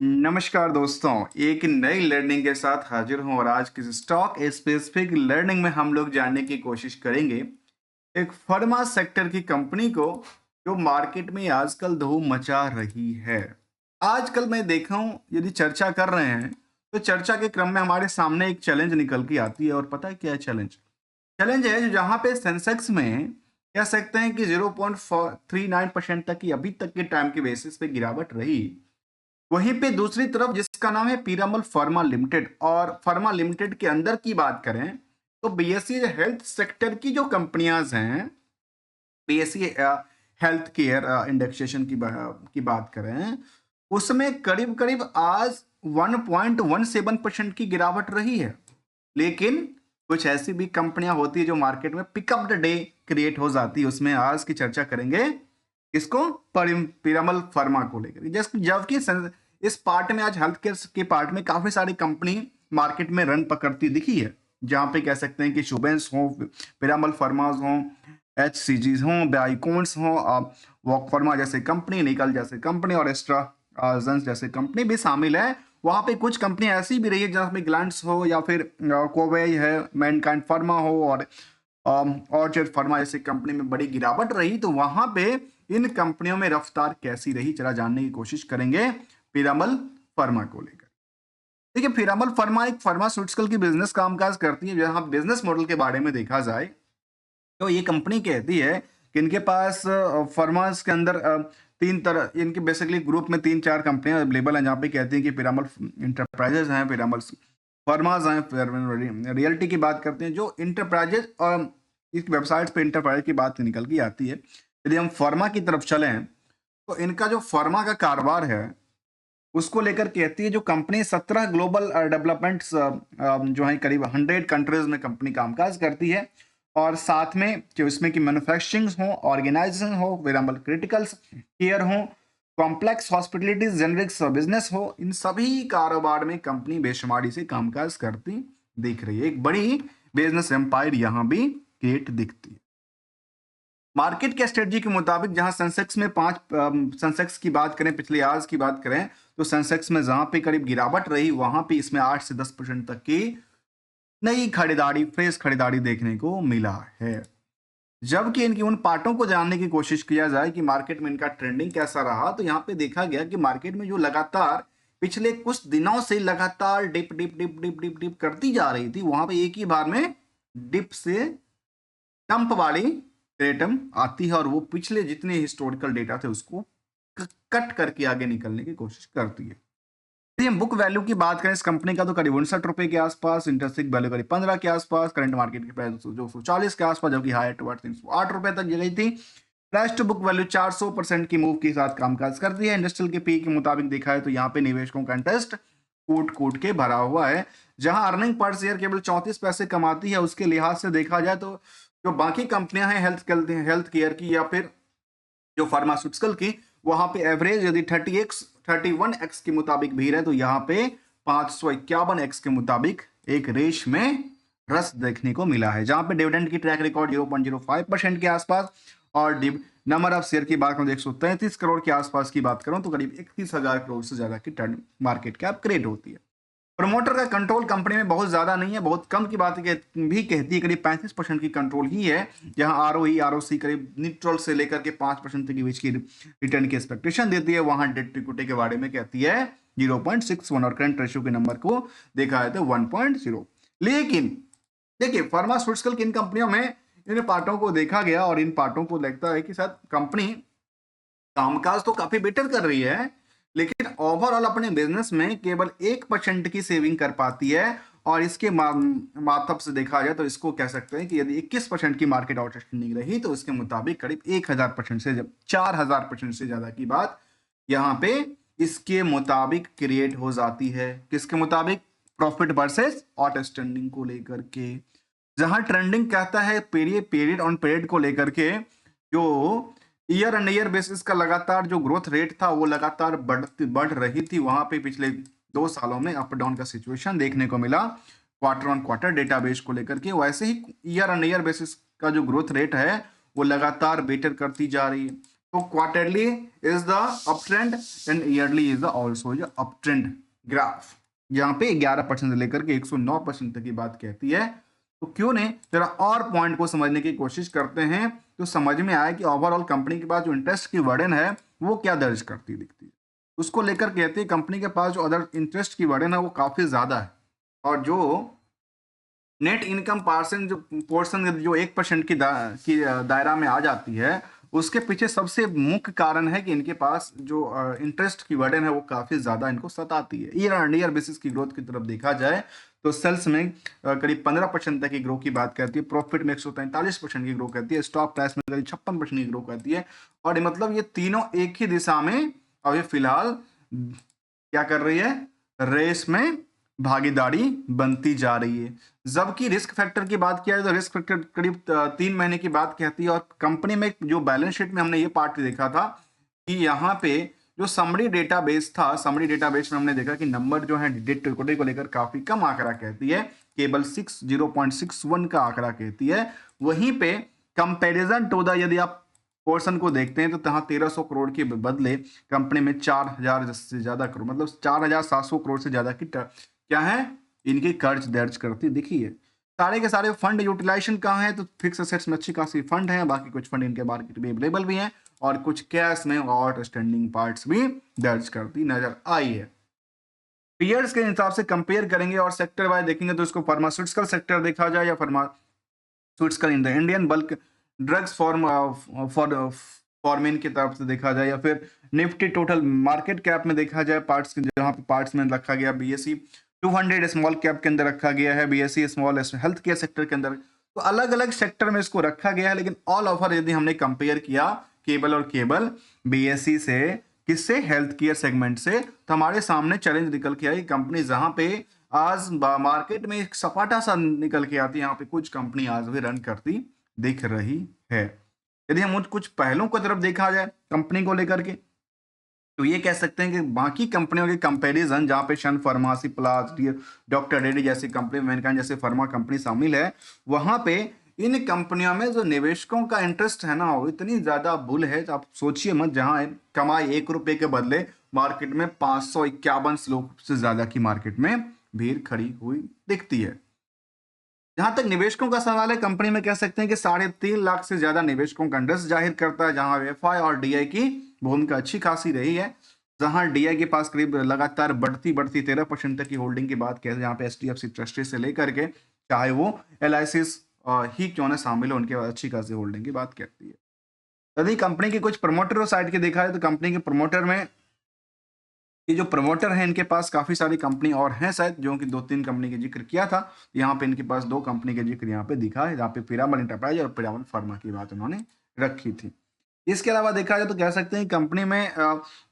नमस्कार दोस्तों, एक नई लर्निंग के साथ हाजिर हूं और आज किसी स्टॉक स्पेसिफिक लर्निंग में हम लोग जानने की कोशिश करेंगे एक फार्मा सेक्टर की कंपनी को जो मार्केट में आजकल धूम मचा रही है। आजकल मैं देखा हूं यदि चर्चा कर रहे हैं तो चर्चा के क्रम में हमारे सामने एक चैलेंज निकल के आती है। और पता है क्या है चैलेंज? चैलेंज है जो जहां पे सेंसेक्स में कह सकते हैं कि 0.39% तक की अभी तक के टाइम के बेसिस पे गिरावट रही। वहीं पे दूसरी तरफ जिसका नाम है पीरामल फार्मा लिमिटेड, और फार्मा लिमिटेड के अंदर की बात करें तो बीएससी हेल्थ सेक्टर की जो कंपनियां हैं, बीएससी हेल्थ केयर इंडेक्सेशन की बात करें, उसमें करीब करीब आज 1.17% की गिरावट रही है। लेकिन कुछ ऐसी भी कंपनियां होती है जो मार्केट में पिकअप द डे क्रिएट हो जाती है। उसमें आज की चर्चा करेंगे इसको पिरामल फार्मा को लेकर, जबकि इस पार्ट में आज हेल्थ केयर के पार्ट में काफी सारी कंपनी मार्केट में रन पकड़ती दिखी है। जहां पे कह सकते हैं कि शुबेंस हो, पिरामल फार्माज हो, एच सी जीज हो, बाइकॉन्स हो, वॉक फार्मा जैसे कंपनी, निकल जैसे कंपनी और एक्स्ट्रा जैसे कंपनी भी शामिल है। वहां पे कुछ कंपनी ऐसी भी रही है जहां पे ग्लैंड्स हो या फिर कोवेई है, मैनकाइंड फार्मा हो और ऑर्चर्ड फार्मा जैसी कंपनी में बड़ी गिरावट रही। तो वहां पे इन कंपनियों में रफ्तार कैसी रही जरा जानने की कोशिश करेंगे पिरामल फार्मा को लेकर। देखिए, पिरामल फार्मा एक फार्मास्यूटिकल की बिजनेस कामकाज करती है। जहां बिजनेस मॉडल के बारे में देखा जाए तो ये कंपनी कहती है कि इनके पास फार्मास के अंदर तीन तरह इनके बेसिकली ग्रुप में तीन चार कंपनियां अवेलेबल हैं। जहाँ पे कहती हैं कि पिरामल इंटरप्राइजेज हैं, पिरामल फार्माज हैं, फिर रियल्टी की बात करते हैं जो इंटरप्राइजेज, और इस वेबसाइट पे इंटरप्राइज की बात निकल के आती है। यदि हम फार्मा की तरफ चलें तो इनका जो फार्मा का कारोबार है उसको लेकर कहती है जो कंपनी 17 ग्लोबल डेवलपमेंट्स जो है करीब 100 कंट्रीज में कंपनी कामकाज करती है। और साथ में जो इसमें की मैन्युफैक्चरिंग हो, ऑर्गेनाइजेशन हो, वेराबल क्रिटिकल केयर हो, कॉम्प्लेक्स हॉस्पिटलिटीज, जेनरिक्स बिजनेस हो, इन सभी कारोबार में कंपनी बेशुमारी से कामकाज करती दिख रही है। एक बड़ी बिजनेस एम्पायर यहाँ भी क्रिएट दिखती है। मार्केट के स्ट्रेटजी के मुताबिक जहां सेंसेक्स में सेंसेक्स की बात करें, पिछले आज की बात करें तो सेंसेक्स में जहां पे करीब गिरावट रही वहां पे इसमें 8 से 10% तक की नई खरीदारी, फ्रेश खरीदारी देखने को मिला है। जबकि इनकी उन पार्टों को जानने की कोशिश किया जाए कि मार्केट में इनका ट्रेंडिंग कैसा रहा तो यहाँ पे देखा गया कि मार्केट में जो लगातार पिछले कुछ दिनों से लगातार dip dip dip dip dip dip करती जा रही थी, वहां पे एक ही बार में डिप से डंप वाली रेटम आती है और वो पिछले जितने हिस्टोरिकल डेटा थे उसको कट करके आगे निकलने की कोशिश करती है। यदि हम बुक वैल्यू की बात करें इस कंपनी का तो करीब 59 रुपए के आसपास, इंटरेस्टिक वैल्यू करीब 15 के आसपास, करंट मार्केट की प्राइस 240 के आसपास, जबकि हाई टू 308 रुपए तक गई थी। प्राइस टू बुक वैल्यू 400% की मूव के साथ कामकाज करती है। इंडस्ट्रियल के पी के मुताबिक देखा है तो यहाँ पे निवेशकों का इंटरेस्ट कूट कूट के भरा हुआ है। जहां अर्निंग पर शेयर केवल 34 पैसे कमाती है, उसके लिहाज से देखा जाए तो जो बाकी कंपनियां हैं हेल्थ केयर की या फिर जो फार्मास्यूटिकल की, वहां पे एवरेज यदि 31x के मुताबिक भी रहे तो यहाँ पे 551x के मुताबिक एक रेश में रस देखने को मिला है। जहां पे डिविडेंड की ट्रैक रिकॉर्ड 0.05% के आसपास, और नंबर ऑफ शेयर की बात करूं 133 करोड़ के आसपास की बात करूं तो करीब 31,000 करोड़ से ज्यादा की टर्न मार्केट कैप क्रिएट होती है। प्रमोटर का कंट्रोल कंपनी में बहुत ज्यादा नहीं है, बहुत कम की बात भी कहती है, करीब 35% की कंट्रोल ही है। जहां आरओई आरओसी करीब न्यूट्रल से लेकर के 5% के बीच की रिटर्न की एक्सपेक्टेशन देती है। वहां डेट इक्विटी के बारे में कहती है 0.61 और करंट रेशियो के नंबर को देखा है तो 1.0। लेकिन देखिए, फार्मास्यूटिकल की इन कंपनियों में इन पार्टों को देखा गया और इन पार्टों को लगता है कि शायद कंपनी कामकाज तो काफी बेटर कर रही है, लेकिन ओवरऑल अपने बिजनेस में केवल 1% की सेविंग कर पाती है। और इसके मातब से देखा जाए तो इसको कह सकते हैं कि यदि 21% की मार्केट आउटस्टैंडिंग रही तो इसके मुताबिक करीब 1000% से जब 4000% से ज्यादा की बात यहाँ पे इसके मुताबिक क्रिएट हो जाती है। किसके मुताबिक? प्रॉफिट वर्सेस आउटस्टैंडिंग को लेकर के। जहां ट्रेंडिंग कहता है पीरियड ऑन पीरियड को लेकर के जो ईयर एंड ईयर बेसिस का लगातार जो ग्रोथ रेट था वो लगातार बढ़ रही थी। वहां पे पिछले 2 सालों में अप डाउन का सिचुएशन देखने को मिला क्वार्टर ऑन क्वार्टर डेटाबेस को लेकर के। वैसे ही ईयर एंड ईयर बेसिस का जो ग्रोथ रेट है वो लगातार बेटर करती जा रही है। तो quarterly is the up trend and yearly is the also up trend graph. यहाँ पे 11% से लेकर के 109% तक की बात कहती है। तो क्यों नहीं जरा और पॉइंट को समझने की कोशिश करते हैं, तो समझ में आया कि ओवरऑल कंपनी के पास जो इंटरेस्ट की वर्डन है वो क्या दर्ज करती दिखती है। उसको लेकर कहते हैं कंपनी के पास जो अदर इंटरेस्ट की वर्डन है वो काफी ज्यादा है, और जो नेट इनकम पोर्शन जो 1% की दायरा में आ जाती है, उसके पीछे सबसे मुख्य कारण है कि इनके पास जो इंटरेस्ट की बर्डन है वो काफी ज्यादा इनको सताती है। ईयर ऑन ईयर बेसिस की ग्रोथ की तरफ देखा जाए तो सेल्स में करीब 15% तक की ग्रोथ की बात करती है, प्रॉफिट में 143% की ग्रोथ करती है, स्टॉक प्राइस में करीब 56% की ग्रोथ करती है। और मतलब ये तीनों एक ही दिशा में अभी फिलहाल क्या कर रही है, रेस में भागीदारी बनती जा रही है। जबकि रिस्क फैक्टर की बात किया जाए तो रिस्क फैक्टर करीब 3 महीने की बात कहती है। और कंपनी में जो बैलेंस शीट में हमने ये पार्ट देखा था कि यहाँ पे जो समरी डेटाबेस था, समरी डेटाबेस में हमने देखा कि नंबर जो है डेट टू इक्विटी को लेकर काफी कम आंकड़ा कहती है, केवल 0.61 का आंकड़ा कहती है। वहीं पे कंपैरिजन टू द यदि आप पोर्शन को देखते हैं तो यहाँ 1300 करोड़ के बदले कंपनी में 4000 से ज्यादा करोड़, मतलब 4700 करोड़ से ज्यादा की क्या है इनकी कर्ज दर्ज करती दिखी है। सारे के सारे फंड यूटिलाइजेशन कहाँ है, तो फिक्स एसेट्स में अच्छी खासी फंड है, बाकी कुछ फंड इनके मार्केट में अवेलेबल भी हैं, और कुछ कैश में आउटस्टैंडिंग पार्ट्स भी दर्ज करती नजर आई है। पीयर्स के हिसाब से कंपेयर करेंगे और सेक्टर वाइज देखेंगे तो इसको फार्मास्यूटिकल सेक्टर देखा जाए या pharmaceutical in the Indian bulk drugs फॉर्मिन की तरफ से देखा जाए, या फिर निफ्टी टोटल मार्केट कैप में देखा जाए पार्ट्स के, जहां पे पार्ट्स में रखा गया बीएसई 200 स्मॉल कैप के अंदर रखा गया है, BSE small health care sector के अंदर। तो अलग अलग सेक्टर में इसको रखा गया है, लेकिन ऑल ओवर यदि हमने कंपेयर किया केवल और केवल बीएसई से, किससे, हेल्थ केयर सेगमेंट से, तो हमारे सामने चैलेंज निकल के आई। कंपनी जहां पे आज मार्केट में एक सपाटा सा निकल के आती है, यहाँ पे कुछ कंपनी आज भी रन करती दिख रही है। यदि हम कुछ पहलुओं की तरफ देखा जाए कंपनी को लेकर के, तो ये कह सकते हैं कि बाकी कंपनियों के कंपैरिजन, जहां पे शन फार्मासी प्लास डॉक्टर रेड्डी जैसी कंपनी, मैनकाइंड जैसे फार्मा कंपनी शामिल है, वहां पे इन कंपनियों में जो निवेशकों का इंटरेस्ट है ना वो इतनी ज्यादा बुल है, तो आप सोचिए मत, जहां कमाई 1 रुपए के बदले मार्केट में 551 लोग से ज्यादा की मार्केट में भीड़ खड़ी हुई दिखती है। जहां तक निवेशकों का सवाल है, कंपनी में कह सकते हैं कि 3.5 लाख से ज्यादा निवेशकों का इंटरेस्ट जाहिर करता है, जहां एफआई और डीआई की भूमिका अच्छी खासी रही है। जहां डीआई के पास करीब लगातार बढ़ती 13% तक की होल्डिंग की बात कहते हैं, जहां पे एचडीएफसी ट्रस्टी से लेकर के चाहे वो एलआईसी ही क्यों ना शामिल हो, उनके पास अच्छी खासी होल्डिंग की बात कहती है। यदि कंपनी की कुछ प्रमोटर साइड के देखा है तो कंपनी के प्रमोटर में, ये जो प्रमोटर है इनके पास काफी सारी कंपनी और हैं शायद, जो कि 2-3 कंपनी के जिक्र किया था। यहाँ पे इनके पास 2 कंपनी के जिक्र यहाँ पे दिखा है, जहाँ पे पिरामल इंटरप्राइज और पिरामल फार्मा की बात उन्होंने रखी थी। इसके अलावा देखा जाए तो कह सकते हैं कंपनी में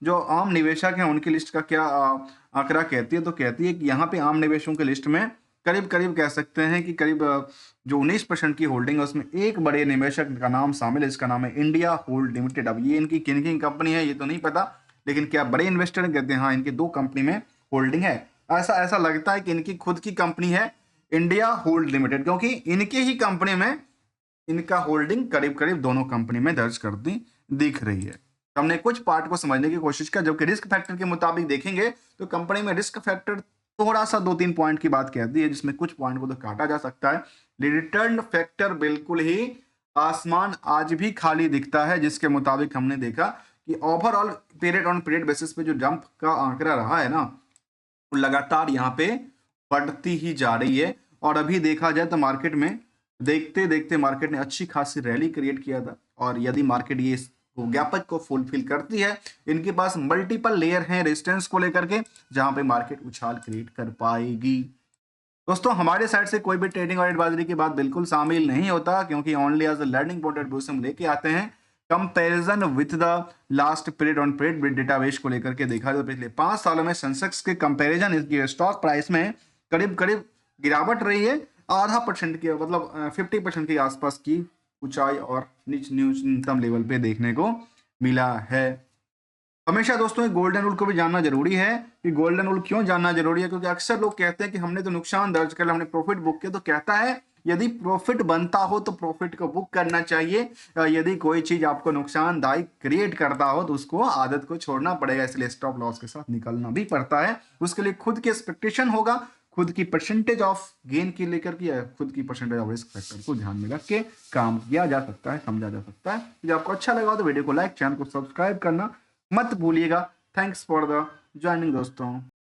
जो आम निवेशक हैं उनकी लिस्ट का क्या आंकड़ा कहती है, तो कहती है कि यहाँ पे आम निवेशकों की लिस्ट में करीब करीब कह सकते हैं कि करीब जो 19% की होल्डिंग है उसमें एक बड़े निवेशक का नाम शामिल है, इसका नाम है इंडिया होल्ड लिमिटेड। अब ये इनकी किन किन कंपनी है ये तो नहीं पता, लेकिन क्या बड़े इन्वेस्टर कहते हैं हाँ इनके 2 कंपनी में होल्डिंग है। ऐसा ऐसा लगता है कि इनकी खुद की कंपनी है इंडिया होल्ड लिमिटेड, क्योंकि इनके ही कंपनी में इनका होल्डिंग करीब करीब दोनों कंपनी में दर्ज करती दिख रही है। तो हमने कुछ पार्ट को समझने की कोशिश की, जबकि रिस्क फैक्टर के मुताबिक देखेंगे तो कंपनी में रिस्क फैक्टर थोड़ा सा 2-3 पॉइंट की बात कहती है, जिसमें कुछ पॉइंट को तो काटा जा सकता है। रिटर्न फैक्टर बिल्कुल ही आसमान आज भी खाली दिखता है, जिसके मुताबिक हमने देखा कि overall period on period basis पे जो जंप का आंकड़ा रहा है ना वो लगातार यहाँ पे बढ़ती ही जा रही है। और अभी देखा जाए तो मार्केट में देखते देखते मार्केट ने अच्छी खासी रैली क्रिएट किया था, और यदि मार्केट ये गैपअप को फुलफिल करती है, इनके पास मल्टीपल लेयर हैं रेजिस्टेंस को लेकर के, जहां पे मार्केट उछाल क्रिएट कर पाएगी। दोस्तों हमारे साइड से कोई भी ट्रेडिंग और एडवाइजरी की बात बिल्कुल शामिल नहीं होता, क्योंकि only as a learning point of view से हम लेके आते हैं। Comparison with the last period on period database को लेकर के देखा जाए तो पिछले 5 सालों में सेंसेक्स के कंपैरिजन इसकी स्टॉक प्राइस में करीब करीब गिरावट रही है, 0.5% की, मतलब 50% के आसपास की ऊंचाई और न्यूनतम लेवल पे देखने को मिला है। हमेशा दोस्तों गोल्डन रूल को भी जानना जरूरी है। कि गोल्डन रूल क्यों जानना जरूरी है, क्योंकि अक्सर लोग कहते हैं कि हमने तो नुकसान दर्ज कर लिया, हमने प्रॉफिट बुक किया, तो कहता है यदि प्रॉफिट बनता हो तो प्रॉफिट को बुक करना चाहिए। यदि कोई चीज आपको नुकसानदायक क्रिएट करता हो तो उसको आदत को छोड़ना पड़ेगा, इसलिए स्टॉप लॉस के साथ निकलना भी पड़ता है। उसके लिए खुद की एक्सपेक्टेशन होगा, खुद की परसेंटेज ऑफ गेन की लेकर के, खुद की परसेंटेज ऑफ रिस्क फैक्टर को ध्यान में रख के काम किया जा सकता है, समझा जा सकता है। यदि आपको अच्छा लगा तो वीडियो को लाइक, चैनल को सब्सक्राइब करना मत भूलिएगा। थैंक्स फॉर द ज्वाइनिंग दोस्तों।